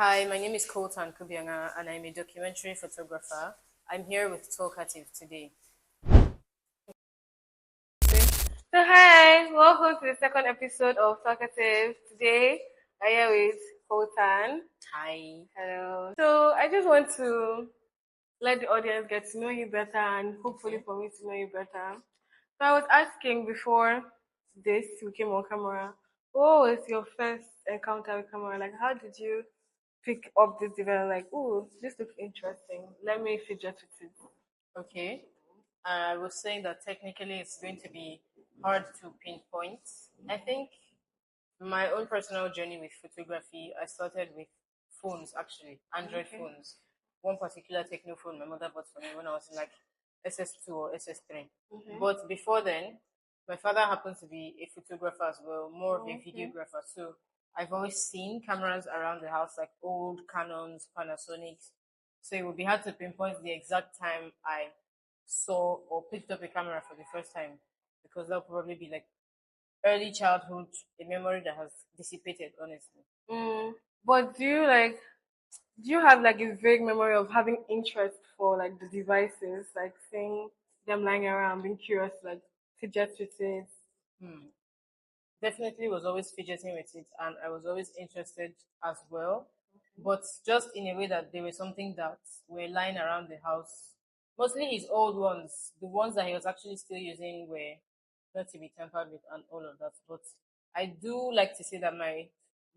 Hi, my name is Coltan Kubiangha and I'm a documentary photographer. I'm here with Talkative today. So hi, welcome to the second episode of Talkative. Today, I am here with Coltan. Hi. Hello. So I just want to let the audience get to know you better and hopefully Okay. for me to know you better. So I was asking before this we came on camera, what was your first encounter with camera? Like how did you pick up this device? Like, oh, this looks interesting. Let me fidget with it. Okay. I was saying that technically it's going to be hard to pinpoint. I think my own personal journey with photography, I started with phones actually, Android Okay. phones. One particular techno phone my mother bought for me when I was in like SS2 or SS3. Okay. But before then, my father happened to be a photographer as well, more of a Okay. videographer. So I've always seen cameras around the house, like old Canons, Panasonics. So it would be hard to pinpoint the exact time I saw or picked up a camera for the first time because that would probably be like early childhood, a memory that has dissipated, honestly. Mm, but do you have like a vague memory of having interest for like the devices, like seeing them lying around, being curious, like fidget with it? Hmm. Definitely was always fidgeting with it, and I was always interested as well, but just in a way that they were something that were lying around the house. Mostly his old ones, the ones that he was actually still using were not to be tampered with and all of that. But I do like to say that my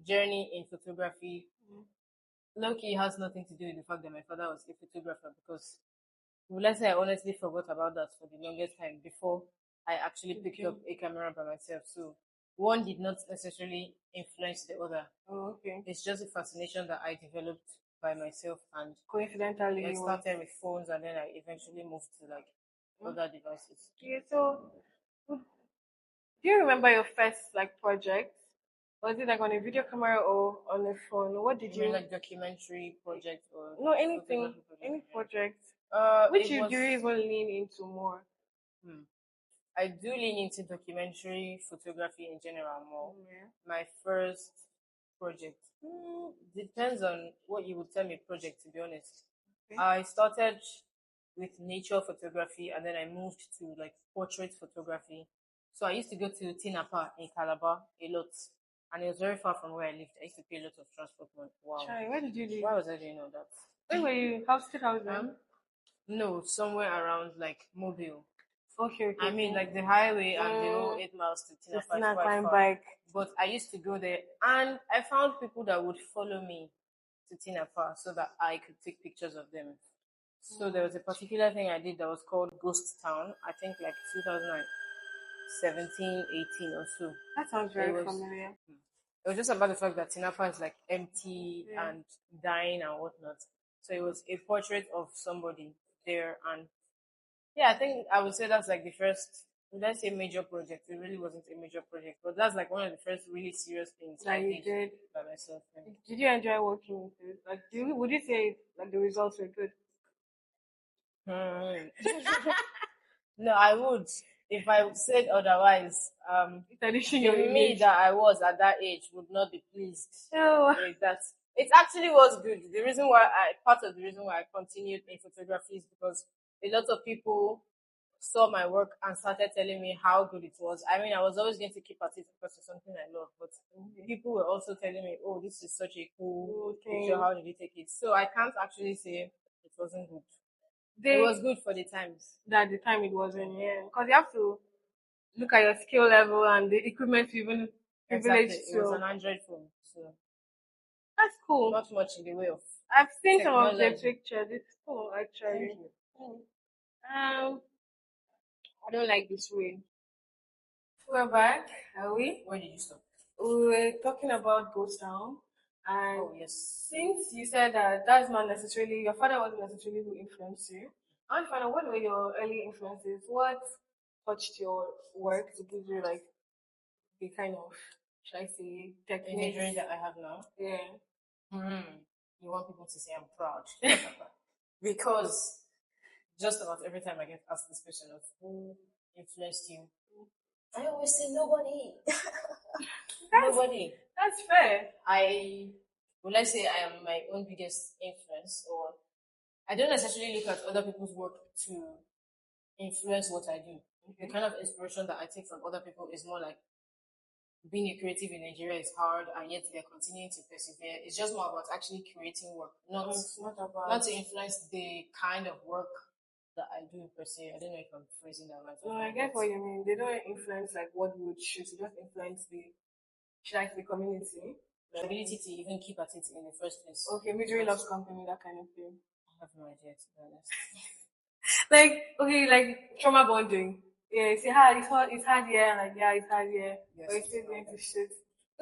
journey in photography, low-key, has nothing to do with the fact that my father was a photographer because well, let's say I honestly forgot about that for the longest time before I actually picked Okay. up a camera by myself. So one did not necessarily influence the other. Oh, okay. It's just a fascination that I developed by myself, and Coincidentally, I it was. started with phones, and then I eventually moved to like Mm. other devices. Yeah. So, do you remember your first like project? Was it like on a video camera or on a phone? What did You mean you? like documentary project or No, anything, photography project? any project. It Which you do was. you even lean into more? Hmm, I do lean into documentary photography in general more. Yeah. My first project depends on what you would tell me project, to be honest. Okay. I started with nature photography and then I moved to like portrait photography. So I used to go to Tinapa in Calabar a lot, and it was very far from where I lived. I used to pay a lot of transport money. Wow. Chai, where did you live? Why was I doing all that? Where were you? House 2000? Um, no, somewhere around like Mobile. Okay, okay, I mean, okay. like the highway and the whole Mm, 8 miles to Tinapa is Christina quite climb far. bike. But I used to go there and I found people that would follow me to Tinapa so that I could take pictures of them. So there was a particular thing I did that was called Ghost Town, I think like 2017, 18 or so. That sounds It very was familiar. it was just about the fact that Tinapa is like empty Yeah. and dying and whatnot. So it was a portrait of somebody there, and yeah, I think I would say that's like the first, let's say major project. It really wasn't a major project, but that's like one of the first really serious things That I you did did. by myself. Yeah. Did you enjoy working with it? Like, would you say like the results were good? Hmm. No, I would. If I said otherwise, Tarnishing the your me image. that I was at that age would not be pleased Oh, with that. It actually was good. Part of the reason why I continued in photography is because a lot of people saw my work and started telling me how good it was. I mean, I was always going to keep at it because it's something I love, but people were also telling me, "Oh, this is such a cool cool picture. thing. How did you take it?" So I can't actually say it wasn't good. It They was good for the times. That the time it wasn't, yeah, because you have to look at your skill level and the equipment you even Exactly. privileged It was to. an Android phone, so That's cool. not much in the way of I've seen some of the technology. pictures. It's cool, Thank actually. you. Mm. I don't like this way. We're back, are we? Where did you stop? We were talking about Ghost Town, and Oh yes. since you said that that's not necessarily your father wasn't necessarily who influenced you, I want to find out what were your early influences. What touched your work to give you like the kind of, should I say, techniques? Imagery that I have now. Yeah. You want people to say I'm proud. Because just about every time I get asked this question of who influenced you, I always say nobody. That's Nobody. that's fair. I Will I say I am my own biggest influence, or I don't necessarily look at other people's work to influence what I do. The kind of inspiration that I take from other people is more like being a creative in Nigeria is hard, and yet they're continuing to persevere. It's just more about actually creating work, It's not about. not to influence the kind of work that I do per se. I don't know if I'm phrasing that right. No, I get what you mean. They don't influence like what you would choose. They just influence the, should I say, the community. The ability to even keep at it in the first place. Okay, misery loves company, that kind of thing. I have no idea, to be honest. Like, okay, like trauma bonding. Yeah, you say, hi, it's hard here. Like, yeah, it's hard here. Yes, But it's still going to shit.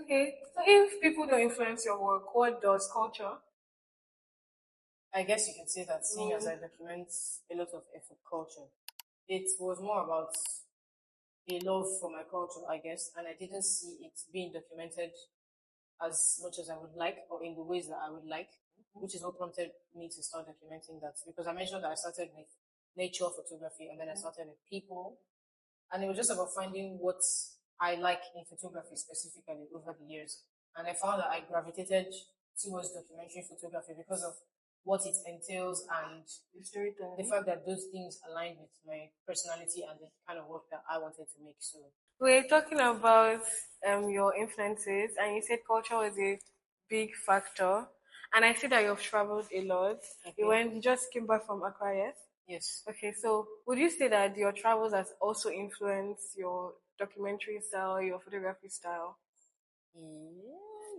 Okay, so if people don't influence your work, what does culture? I guess you can say that seeing as I document a lot of effort culture, it was more about a love for my culture, I guess, and I didn't see it being documented as much as I would like or in the ways that I would like, which is what prompted me to start documenting that. Because I mentioned that I started with nature photography and then I started with people. And it was just about finding what I like in photography specifically over the years. And I found that I gravitated towards documentary photography because of what it entails and the fact that those things align with my personality and the kind of work that I wanted to make. So We're talking about your influences, and you said culture was a big factor. And I see that you've traveled a lot. You just came back from Accra, yes? yes, Okay, so would you say that your travels has also influenced your documentary style, your photography style?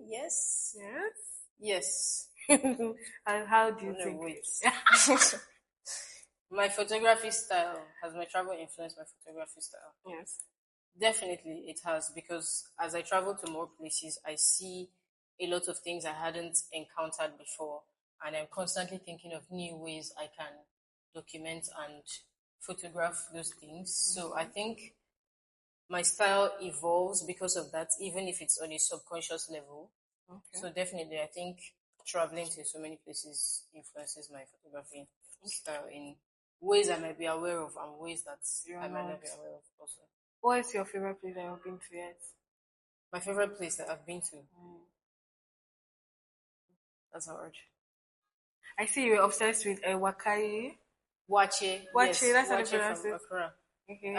yes, Yes. yes. And how do you No, think? wait. My photography style, has my travel influenced my photography style? Yes. Definitely, it has, because as I travel to more places, I see a lot of things I hadn't encountered before, and I'm constantly thinking of new ways I can document and photograph those things. So I think my style evolves because of that, even if it's on a subconscious level. Okay. So definitely, I think traveling to so many places influences my photography style in ways I might be aware of and ways that I might not be aware of also. What is your favorite place that you've been to yet? My favorite place that I've been to. That's hard. I see you're obsessed with Wakai. Wache, Wache, yes, that's how they wache pronounce from it. Accra. Okay.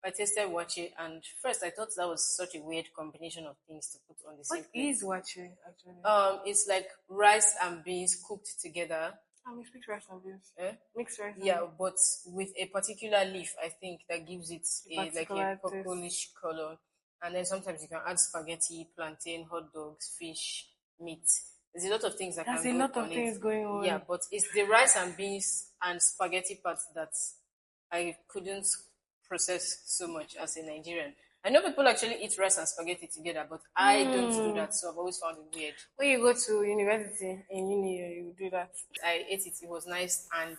I tasted wache, and first I thought that was such a weird combination of things to put on the same What plate. is Wache actually? It's like rice and beans cooked together. Mixed rice and beans. Eh? Mixed rice. Yeah, but with a particular leaf, I think that gives it a like a Particular purplish color. And then sometimes you can add spaghetti, plantain, hot dogs, fish, meat. There's a lot of things that There's can a go lot on of it. things going on. Yeah, but it's the rice and beans and spaghetti part that I couldn't process so much as a Nigerian. I know people actually eat rice and spaghetti together, but I don't do that, so I've always found it weird. When you go to university in uni, you do that. I ate it, it was nice, and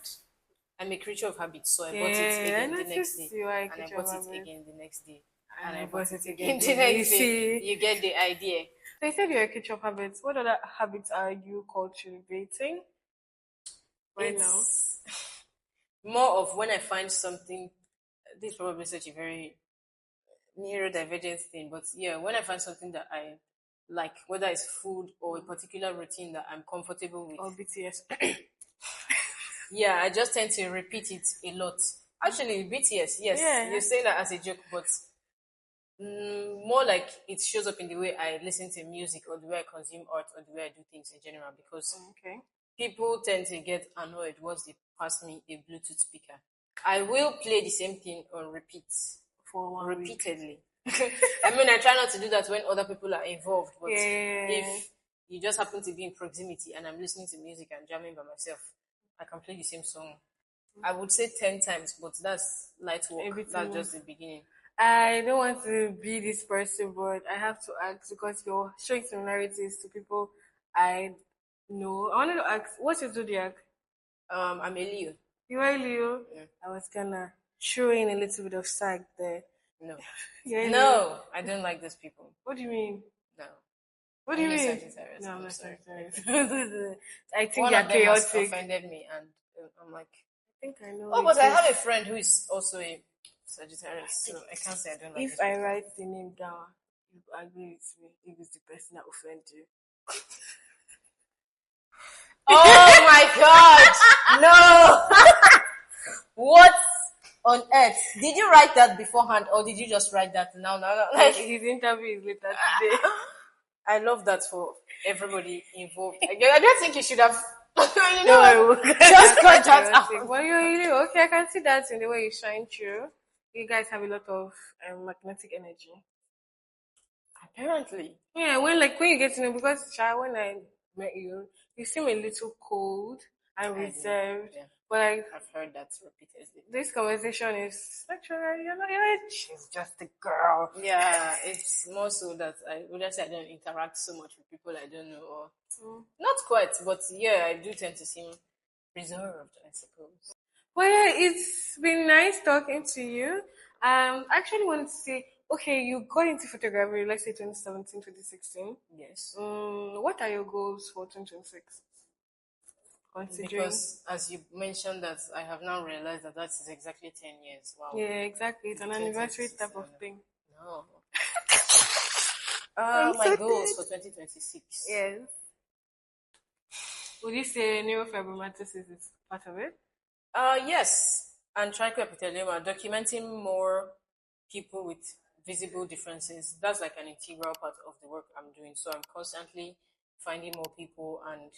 I'm a creature of habit, so I bought it Yeah, I again the next noticed day, you are a and I creature bought of it habit. again the next day, And and I I bought bought it it again again the the next next day. day. You get the idea. So you said you're a creature of habits. What other habits are you cultivating right now? It's more of when I find something. This is probably such a very neurodivergent thing, but yeah, when I find something that I like, whether it's food or a particular routine that I'm comfortable with, Or BTS? yeah, I just tend to repeat it a lot. Actually, BTS, yes, Yeah. you're saying that as a joke, but more like it shows up in the way I listen to music or the way I consume art or the way I do things in general, because Okay. people tend to get annoyed once they pass me a Bluetooth speaker. I will play the same thing on repeat For 1 week. repeatedly. I mean, I try not to do that when other people are involved, but Yeah. if you just happen to be in proximity and I'm listening to music and jamming by myself, I can play the same song. I would say 10 times, but that's light work. Everything That's just the beginning. I don't want to be this person, but I have to ask because you're showing similarities to people I know. I wanted to ask, what's your zodiac? I'm a Leo. You are Leo? Yeah. I was gonna throw in a little bit of sag there. No. You're Leo? No, I don't like those people. What do you mean? No. What do you I'm a mean? Sagittarius. No, I'm I'm not sorry. Sagittarius. I think One you're of them has chaotic. offended me, and I'm like, I think I know. oh, but I have a friend who is also a Sagittarius, so I can't say I don't like If those I people. write the name down, you agree with me if it's the person that offends you. God, no. What on earth? Did you write that beforehand or did you just write that now? Like, His interview is later today. I love that for everybody involved. I don't think you should have. No, Just cut that out. Well, you're okay. I can see that in the way you shine through. You guys have a lot of magnetic energy. Apparently. Yeah, when you get to know, because when I met you, you seem a little cold and reserved. Yeah. But like I've heard that repeatedly. this conversation is actually she's just a girl. Yeah, it's more so that I would say I don't interact so much with people I don't know, or not quite, but yeah, I do tend to seem reserved, I suppose. Well, yeah, it's been nice talking to you. I actually wanted to say, okay, you got into photography, let's say 2017, 2016. Yes. What are your goals for 2026? Considering, Because as you mentioned that I have now realized that that is exactly 10 years. Wow. yeah, exactly, it's an anniversary type of thing. No. I'm My so goals dead. for 2026. Yes. Would you say neurofibromatosis is part of it? Yes. And trichoepithelioma, documenting more people with visible differences. That's like an integral part of the work I'm doing. So I'm constantly finding more people and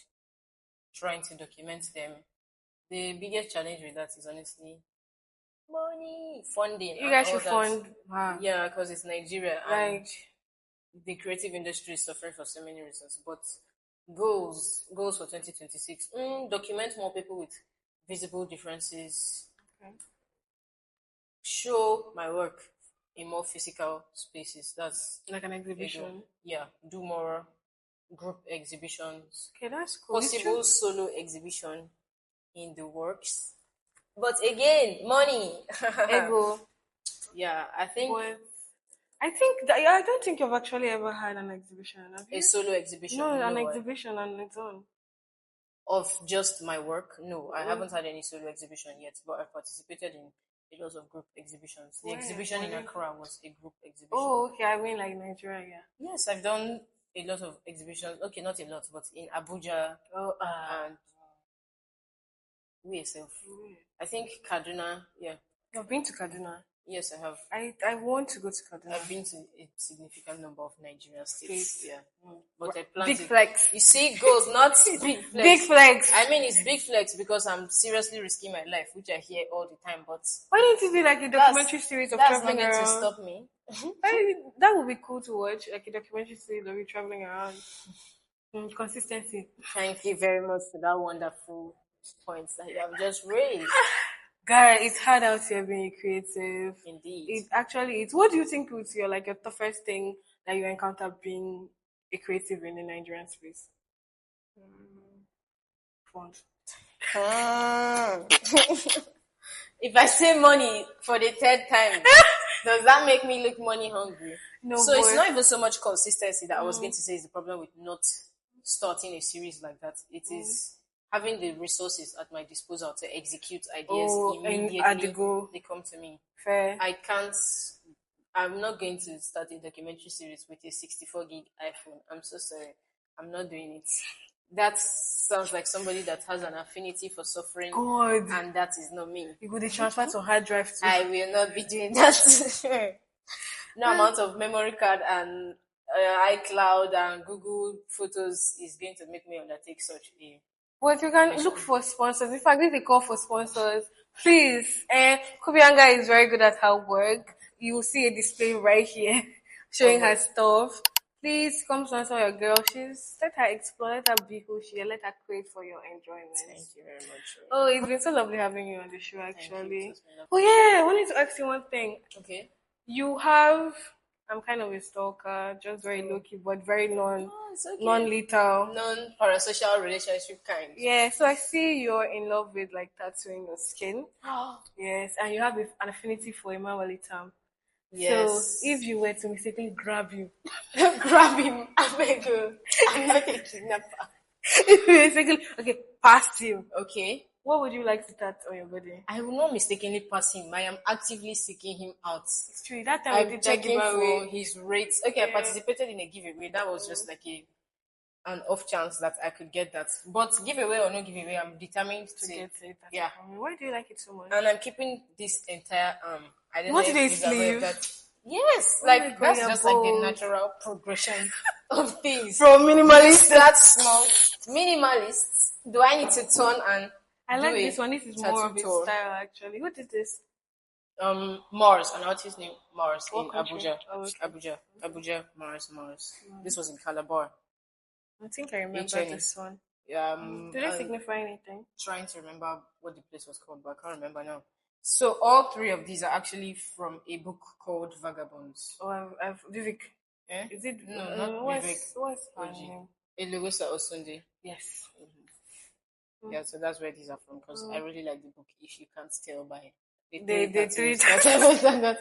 trying to document them. The biggest challenge with that is honestly money, funding. You and guys all should that. fund. Wow. Yeah, because it's Nigeria and Like, the creative industry is suffering for so many reasons. But goals for 2026: document more people with visible differences. okay. Show my work in more physical spaces. That's Like an a goal. exhibition. Yeah, do more group exhibitions. Okay, that's cool. Possible solo exhibition in the works. But again, money. Ego. Yeah, I think But I think that I don't think you've actually ever had an exhibition, have a you? solo exhibition. No, an No, exhibition on its own. of just my work. No, I haven't had any solo exhibition yet, but I've participated in a lot of group exhibitions. The Where? exhibition in Where? Accra was a group exhibition. Oh, okay. I mean, like Nigeria, yeah. Yes, I've done a lot of exhibitions. Okay, not a lot, but in Abuja Oh, and yourself. I think Kaduna. Yeah. You've been to Kaduna. Yes, I have. I want to go to Kaduna. I've been to a significant number of Nigerian states. Yeah. But I plan Big to. flex. You see, goals, not big flex. Big flex. I mean, it's big flex because I'm seriously risking my life, which I hear all the time. But Why don't you do like a documentary series of that's not traveling going to around? stop me. That would be cool to watch, like a documentary series of you traveling around. Consistency. Thank you very much for that wonderful points that you have just raised. Guy, it's hard out here being creative. Indeed. It's what do you think was your toughest thing that you encounter being a creative in the Nigerian space? Font. If I say money for the third time, does that make me look money hungry? No. So it's not even so much consistency that I was going to say is the problem with not starting a series like that. It is having the resources at my disposal to execute ideas immediately. At the go. They come to me. Fair. I'm not going to start a documentary series with a 64 gig iPhone. I'm so sorry. I'm not doing it. That sounds like somebody that has an affinity for suffering. God. And that is not me. You go to transfer to hard drive too. I will not be doing that. No amount of memory card and iCloud and Google Photos is going to make me undertake such a. But you can look for sponsors. In fact, if they call for sponsors, please. Kubiangha is very good at her work. You will see a display right here showing her stuff. Please come sponsor your girl. Let her explore, let her be who she is, let her create for your enjoyment. Thank you very much. Oh, it's been so lovely having you on the show, actually. Thank Oh yeah, I wanted to ask you one thing. Okay. I'm kind of a stalker, just very low-key, but very okay. non-lethal. Non-parasocial relationship kind. Yeah, so I see you're in love with tattooing your skin. Yes, and you have an affinity for Imawali Tam. Yes. So if you were to mistakenly grab him, grab him, I beg you. I'm not a kidnapper. If you mistakenly, past him. Okay. What would you like to tattoo on your body? I will not mistakenly pass him. I am actively seeking him out. It's true. That time I'm we did checking that for giveaway. his rates. Okay, I participated in a giveaway. That was just like an off chance that I could get that. But giveaway or no giveaway, I'm determined to to get it. That's yeah. from me. Why do you like it so much? And I'm keeping this entire I don't know What if did he's they aware of sleeve? that. Yes, Oh my like God, that's you're just like the bold. natural progression of things. From You minimalist. start small, minimalist. Do I need to turn and I do like a this one. This is more of tattoo a tour? style, actually. What is this? Mars, an artist named Mars in What country? Abuja. Oh, okay. Abuja, Mars. This was in Calabar. I think I remember HNE. this one. And Do they signify anything? trying to remember what the place was called, but I can't remember now. So all three of these are actually from a book called Vagabonds. Oh, I've Vivek. Eh? Is it? No, not Vivek. What's her Oji. name? Elugosa Osunde. Yes. Yeah, so that's where these are from because I really like the book. If you can't tell by the They three three tattoos that I got.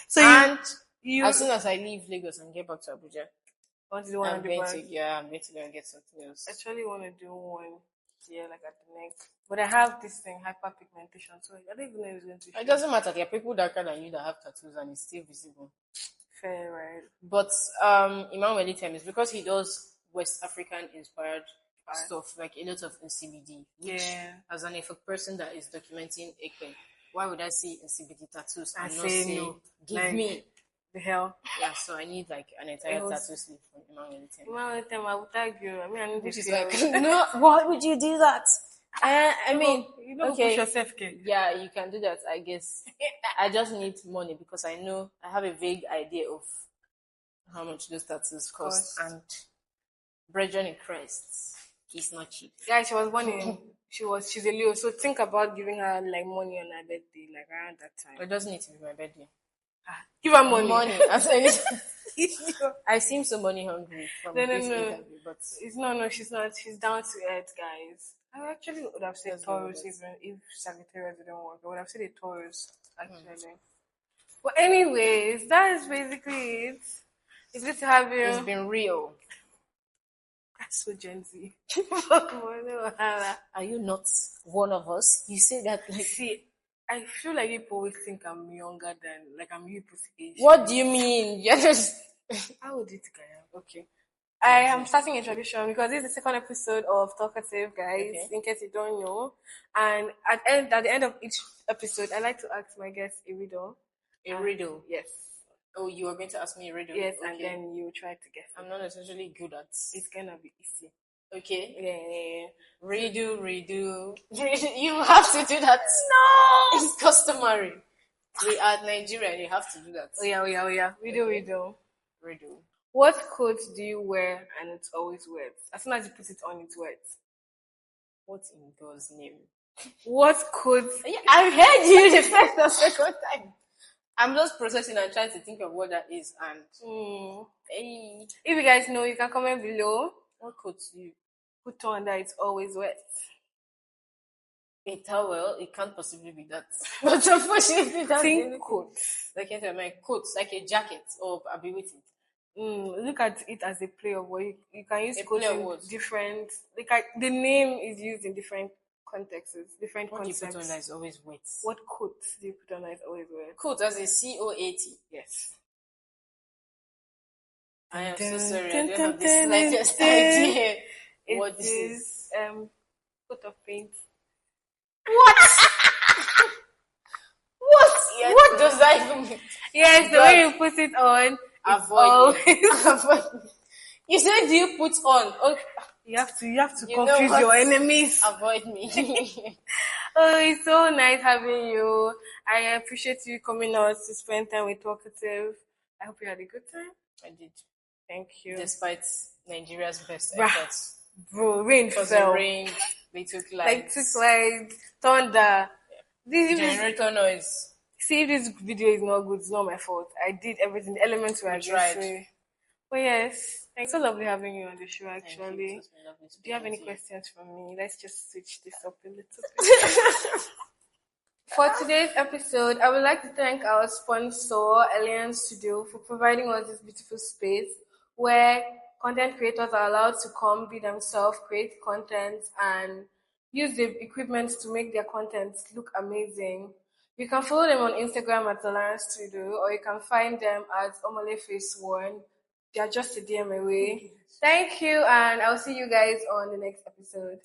So And you as soon as I leave Lagos and get back to Abuja, want to do one I'm on the going back? to I'm going to go and get something else. I actually want to do one here, like at the neck. But I have this thing, hyperpigmentation, so I don't even know if it's going to show. It doesn't matter. There are people darker than you that have tattoos and it's still visible. Fair, right? But Imam Wali time is because he does West African inspired stuff, like a lot of CBD. Which, as an person that is documenting Ekpe, why would I see CBD tattoos and not say no. give Like, me? The hell? Yeah, so I need like an entire tattoo sleeve from Imam Wali time. Imam Wali time, I will tag you. I mean, I need Which to is feel. like, no, why would you do that? I mean, you know, okay, push yourself, kid. yeah, you can do that, I guess. I just need money because I know I have a vague idea of how much those tattoos cost. And brethren in Christ, he's not cheap. Yeah, she was born in. She's a Leo, so think about giving her like money on her birthday, like around that time. It doesn't need to be my birthday. Give her money. I seem so money hungry from this interview, but no, she's not. She's down to earth, guys. I actually would have said Taurus even if Sagittarius didn't work. I would have said a Taurus actually. But anyways, that is basically it. It's good to have you. It's been real. That's so Gen Z. Are you not one of us? You say that like. See, I feel like people always think I'm younger than, like I'm people's age. What do you mean? You're just. How old do you think I am? Okay. I am starting a tradition because this is the second episode of Talkative, guys, in case you don't know. And at the end of each episode, I like to ask my guests a riddle. A riddle? Yes. Oh, you were going to ask me a riddle? Yes, and then you try to guess. I'm not necessarily good at. It's gonna be easy. Okay. Yeah. Redo. You have to do that. No! It's customary. We are Nigerian, you have to do that. Oh yeah. Riddle. What coat do you wear and it's always wet? As soon as you put it on, it's wet. What in God's name? What coat? I heard you the first or second time. I'm just processing and trying to think of what that is. And if you guys know, you can comment below. What coat do you put on that it's always wet? A towel? It can't possibly be that. But unfortunately, that's think coat. Like my coat, like a jacket or I'll be waiting. Look at it as a play of what you can use coat in different. The name is used in different contexts, different concepts. What do you put on that is always wet? What coat do you put on that is always wet? Coat as a COAT. Yes. I am so sorry. I don't have the slightest idea what this is. Coat of paint. What? What? Yes, what does that even mean? Yes, the way you put it on. Avoid me. You said you put on. Okay. You have to confuse your enemies. Avoid me. Oh, it's so nice having you. I appreciate you coming out to spend time with Talkative. I hope you had a good time. I did. Thank you. Despite Nigeria's best efforts. Bro, rain fell. They took lights. Thunder. Generator noise. See, if this video is not good, it's not my fault. I did everything. The elements were tried. But yes, it's so lovely having you on the show, actually. Do you have any questions for me? Let's just switch this up a little bit. For today's episode, I would like to thank our sponsor, Alliance Studio, for providing us this beautiful space where content creators are allowed to come, be themselves, create content, and use the equipment to make their content look amazing. You can follow them on Instagram at Alliance Studio, or you can find them at Omole Face One. They are just a DM away. Thank you, and I'll see you guys on the next episode.